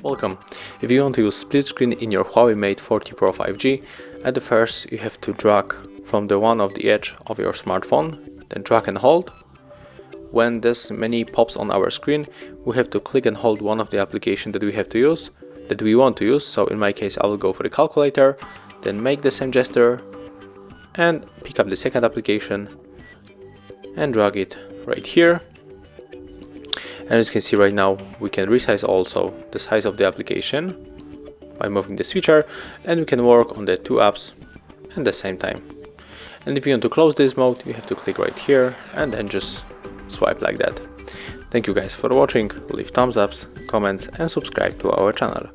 Welcome. If you want to use split screen in your HUAWEI Mate 40 Pro 5G, at the first you have to drag from the one of the edge of your smartphone, then drag and hold. When this menu pops on our screen, we have to click and hold one of the applications that we want to use. So in my case, I will go for the calculator, then make the same gesture and pick up the second application and drag it right here. And as you can see right now, we can resize also the size of the application by moving the switcher, and we can work on the two apps at the same time. And if you want to close this mode, you have to click right here and then just swipe like that. Thank you guys for watching. Leave thumbs ups, comments and subscribe to our channel.